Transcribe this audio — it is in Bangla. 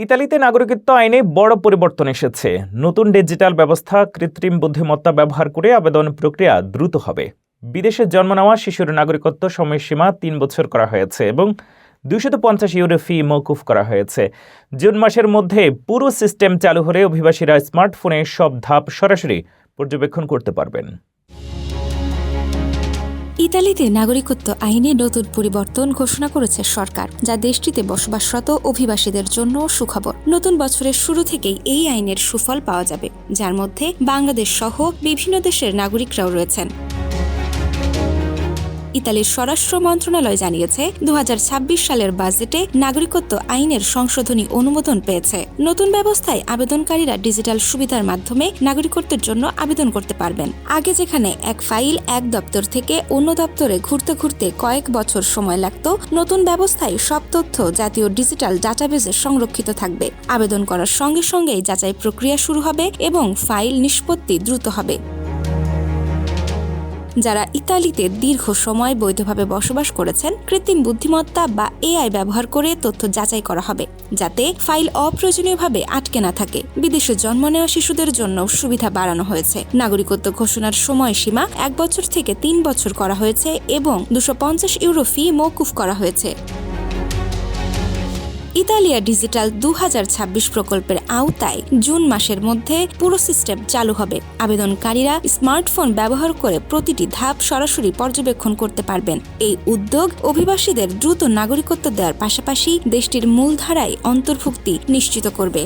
ইতালিতে নাগরিকত্ব আইনে বড় পরিবর্তন এসেছে। নতুন ডিজিটাল ব্যবস্থা, কৃত্রিম বুদ্ধিমত্তা ব্যবহার করে আবেদন প্রক্রিয়া দ্রুত হবে। বিদেশে জন্ম নেওয়া শিশুর নাগরিকত্ব সময়সীমা ৩ বছর করা হয়েছে এবং ২৫০ ইউরো ফি মওকুফ করা হয়েছে। জুন মাসের মধ্যে পুরো সিস্টেম চালু হলে অভিবাসীরা স্মার্টফোনে সব ধাপ সরাসরি পর্যবেক্ষণ করতে পারবেন। ইতালিতে নাগরিকত্ব আইনে নতুন পরিবর্তন ঘোষণা করেছে সরকার, যা দেশটিতে বসবাসরত অভিবাসীদের জন্য সুখবর। নতুন বছরের শুরু থেকেই এই আইনের সুফল পাওয়া যাবে, যার মধ্যে বাংলাদেশ সহ বিভিন্ন দেশের নাগরিকরাও রয়েছেন। ইতালির স্বরাষ্ট্র মন্ত্রণালয় জানিয়েছে ২০২৬ সালের বাজেটে নাগরিকত্ব আইনের সংশোধনী অনুমোদন পেয়েছে। নতুন ব্যবস্থায় আবেদনকারীরা ডিজিটাল সুবিধার মাধ্যমে নাগরিকত্বের জন্য আবেদন করতে পারবেন। আগে যেখানে এক ফাইল এক দপ্তর থেকে অন্য দপ্তরে ঘুরতে ঘুরতে কয়েক বছর সময় লাগত, নতুন ব্যবস্থায় সব তথ্য জাতীয় ডিজিটাল ডাটাবেজে সংরক্ষিত থাকবে। আবেদন করার সঙ্গে সঙ্গেই যাচাই প্রক্রিয়া শুরু হবে এবং ফাইল নিষ্পত্তি দ্রুত হবে। যারা ইতালিতে দীর্ঘ সময় বৈধভাবে বসবাস করেছেন, কৃত্রিম বুদ্ধিমত্তা বা এআই ব্যবহার করে তথ্য যাচাই করা হবে, যাতে ফাইল অপ্রয়োজনীয়ভাবে আটকে না থাকে। বিদেশে জন্ম নেওয়া শিশুদের জন্য সুবিধা বাড়ানো হয়েছে। নাগরিকত্ব ঘোষণার সময়সীমা ১ বছর থেকে ৩ বছর করা হয়েছে এবং ২৫০ ইউরো ফি মওকুফ করা হয়েছে। ইতালিয়া ডিজিটাল ২০২৬ প্রকল্পের আওতায় জুন মাসের মধ্যে পুরো সিস্টেম চালু হবে। আবেদনকারীরা স্মার্টফোন ব্যবহার করে প্রতিটি ধাপ সরাসরি পর্যবেক্ষণ করতে পারবেন। এই উদ্যোগ অভিবাসীদের দ্রুত নাগরিকত্ব দেওয়ার পাশাপাশি দেশটির মূলধারায় অন্তর্ভুক্তি নিশ্চিত করবে।